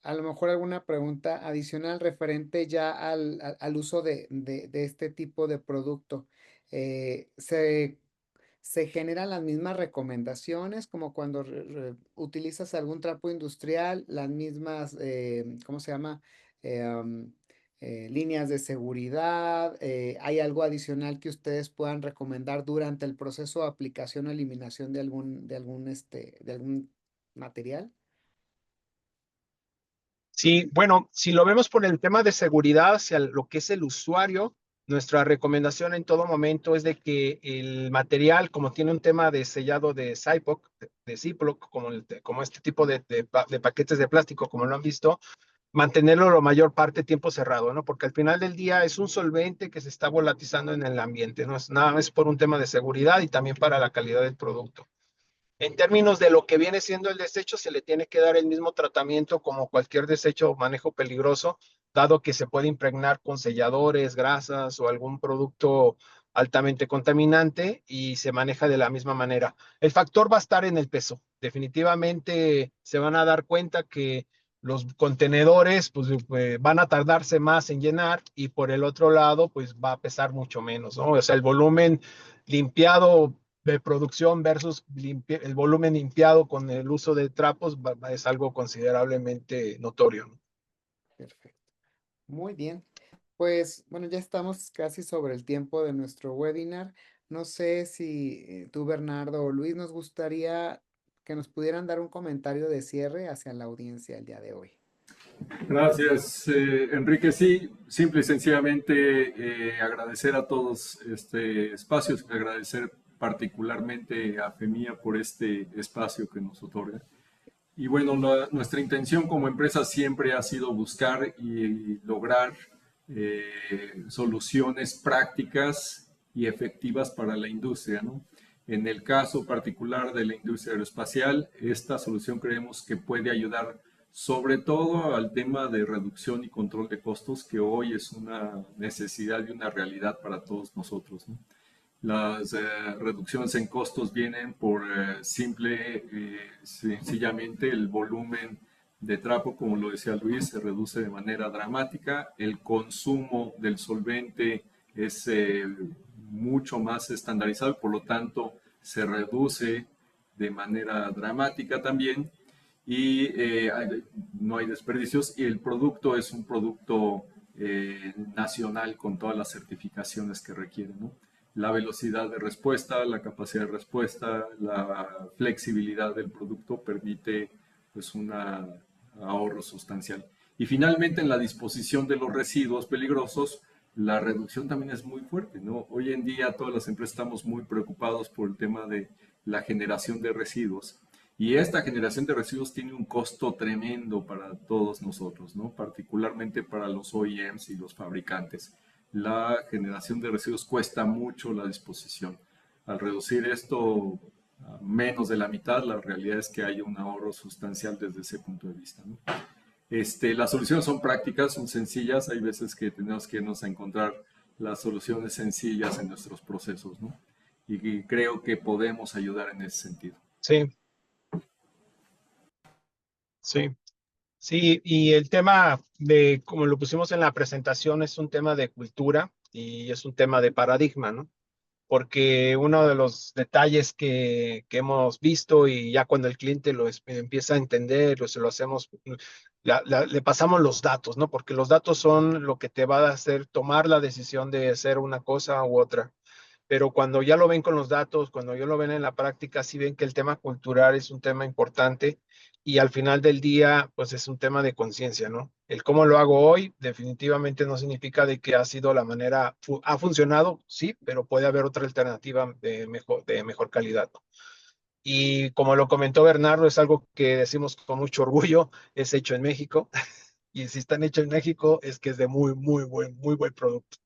a lo mejor alguna pregunta adicional referente ya al uso de este tipo de producto. ¿Se generan las mismas recomendaciones como cuando utilizas algún trapo industrial, las mismas, ¿cómo se llama? Líneas de seguridad. ¿Hay algo adicional que ustedes puedan recomendar durante el proceso de aplicación o eliminación de algún material? Sí, bueno, si lo vemos por el tema de seguridad hacia lo que es el usuario, nuestra recomendación en todo momento es de que el material, como tiene un tema de sellado de Ziploc, de Ziploc, como este tipo de paquetes de plástico, como lo han visto, mantenerlo la mayor parte tiempo cerrado, ¿no? Porque al final del día es un solvente que se está volatilizando en el ambiente, no es nada más por un tema de seguridad y también para la calidad del producto. En términos de lo que viene siendo el desecho, se le tiene que dar el mismo tratamiento como cualquier desecho o manejo peligroso, dado que se puede impregnar con selladores, grasas o algún producto altamente contaminante y se maneja de la misma manera. El factor va a estar en el peso. Definitivamente se van a dar cuenta que los contenedores pues, van a tardarse más en llenar y por el otro lado pues va a pesar mucho menos, ¿no? O sea, el volumen limpiado de producción versus el volumen limpiado con el uso de trapos es algo considerablemente notorio, ¿no? Perfecto. Muy bien. Pues bueno, ya estamos casi sobre el tiempo de nuestro webinar. No sé si tú, Bernardo o Luis, nos gustaría que nos pudieran dar un comentario de cierre hacia la audiencia el día de hoy. Gracias, Enrique. Sí, simple y sencillamente agradecer a todos este espacio, agradecer particularmente a FEMIA por este espacio que nos otorga. Y bueno, nuestra intención como empresa siempre ha sido buscar y lograr soluciones prácticas y efectivas para la industria, ¿no? En el caso particular de la industria aeroespacial, esta solución creemos que puede ayudar sobre todo al tema de reducción y control de costos, que hoy es una necesidad y una realidad para todos nosotros, ¿no? Las reducciones en costos vienen por sencillamente el volumen de trapo, como lo decía Luis, se reduce de manera dramática. El consumo del solvente es mucho más estandarizado, por lo tanto se reduce de manera dramática también y no hay desperdicios y el producto es un producto nacional con todas las certificaciones que requiere, ¿no? La velocidad de respuesta, la capacidad de respuesta, la flexibilidad del producto permite pues un ahorro sustancial. Y finalmente en la disposición de los residuos peligrosos, la reducción también es muy fuerte, ¿no? Hoy en día todas las empresas estamos muy preocupados por el tema de la generación de residuos. Y esta generación de residuos tiene un costo tremendo para todos nosotros, ¿no? Particularmente para los OEMs y los fabricantes. La generación de residuos cuesta mucho la disposición. Al reducir esto menos de la mitad, la realidad es que hay un ahorro sustancial desde ese punto de vista, ¿no? Las soluciones son prácticas, son sencillas, hay veces que tenemos que irnos a encontrar las soluciones sencillas en nuestros procesos, ¿no? Y creo que podemos ayudar en ese sentido. Sí, sí. Sí, y el tema de, como lo pusimos en la presentación, es un tema de cultura y es un tema de paradigma, ¿no? Porque uno de los detalles que hemos visto y ya cuando el cliente empieza a entender, o se lo hacemos, le pasamos los datos, ¿no? Porque los datos son lo que te va a hacer tomar la decisión de hacer una cosa u otra. Pero cuando ya lo ven con los datos, cuando ya lo ven en la práctica, sí ven que el tema cultural es un tema importante y al final del día, pues es un tema de conciencia, ¿no? El cómo lo hago hoy definitivamente no significa de que ha sido la manera, ha funcionado, sí, pero puede haber otra alternativa de mejor calidad, ¿no? Y como lo comentó Bernardo, es algo que decimos con mucho orgullo, es hecho en México. Y si están hechos en México, es que es de muy buen producto.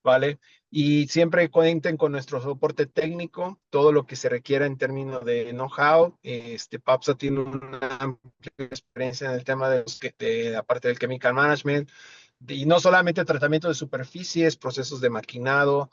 ¿Vale? Y siempre cuenten con nuestro soporte técnico, todo lo que se requiera en términos de know-how. PAPSA tiene una amplia experiencia en el tema de la parte del chemical management, y no solamente tratamiento de superficies, procesos de maquinado,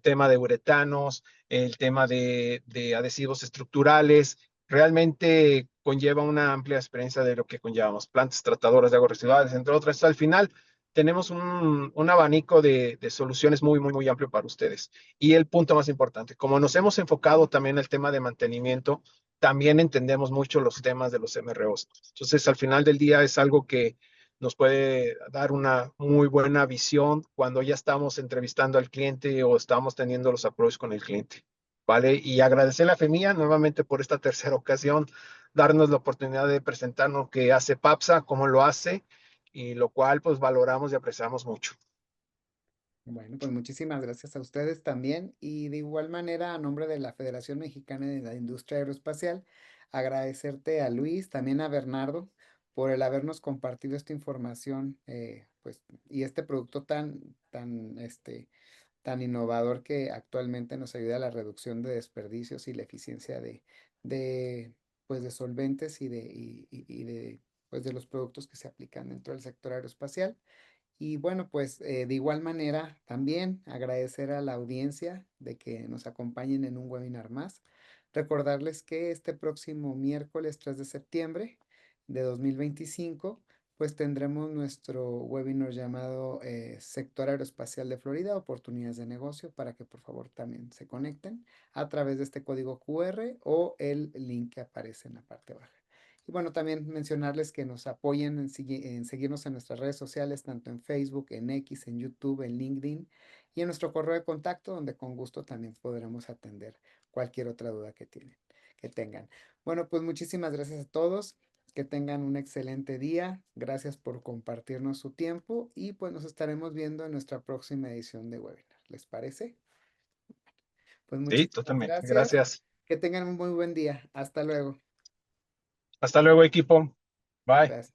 tema de uretanos, el tema de adhesivos estructurales, realmente conlleva una amplia experiencia de lo que conllevamos, plantas tratadoras de aguas residuales, entre otras. Al final, tenemos un abanico de soluciones muy amplio para ustedes. Y el punto más importante, como nos hemos enfocado también en el tema de mantenimiento, también entendemos mucho los temas de los MROs. Entonces, al final del día es algo que nos puede dar una muy buena visión cuando ya estamos entrevistando al cliente o estamos teniendo los approaches con el cliente. ¿Vale? Y agradecerle a FEMIA nuevamente por esta tercera ocasión, darnos la oportunidad de presentarnos qué hace PAPSA, cómo lo hace, y lo cual pues valoramos y apreciamos mucho. Bueno, pues muchísimas gracias a ustedes también y de igual manera a nombre de la Federación Mexicana de la Industria Aeroespacial, agradecerte a Luis, también a Bernardo por el habernos compartido esta información, pues, y este producto tan innovador que actualmente nos ayuda a la reducción de desperdicios y la eficiencia de, pues, de solventes y de, pues, de los productos que se aplican dentro del sector aeroespacial. Y bueno, pues de igual manera también agradecer a la audiencia de que nos acompañen en un webinar más. Recordarles que este próximo miércoles 3 de septiembre de 2025, pues tendremos nuestro webinar llamado Sector Aeroespacial de Florida, oportunidades de negocio, para que por favor también se conecten a través de este código QR o el link que aparece en la parte baja. Y bueno, también mencionarles que nos apoyen en seguirnos en nuestras redes sociales, tanto en Facebook, en X, en YouTube, en LinkedIn y en nuestro correo de contacto, donde con gusto también podremos atender cualquier otra duda que tengan. Bueno, pues muchísimas gracias a todos. Que tengan un excelente día. Gracias por compartirnos su tiempo y pues nos estaremos viendo en nuestra próxima edición de webinar. ¿Les parece? Pues Sí, muchísimas totalmente. gracias. Gracias. Que tengan un muy buen día. Hasta luego. Hasta luego, equipo. Bye. Gracias.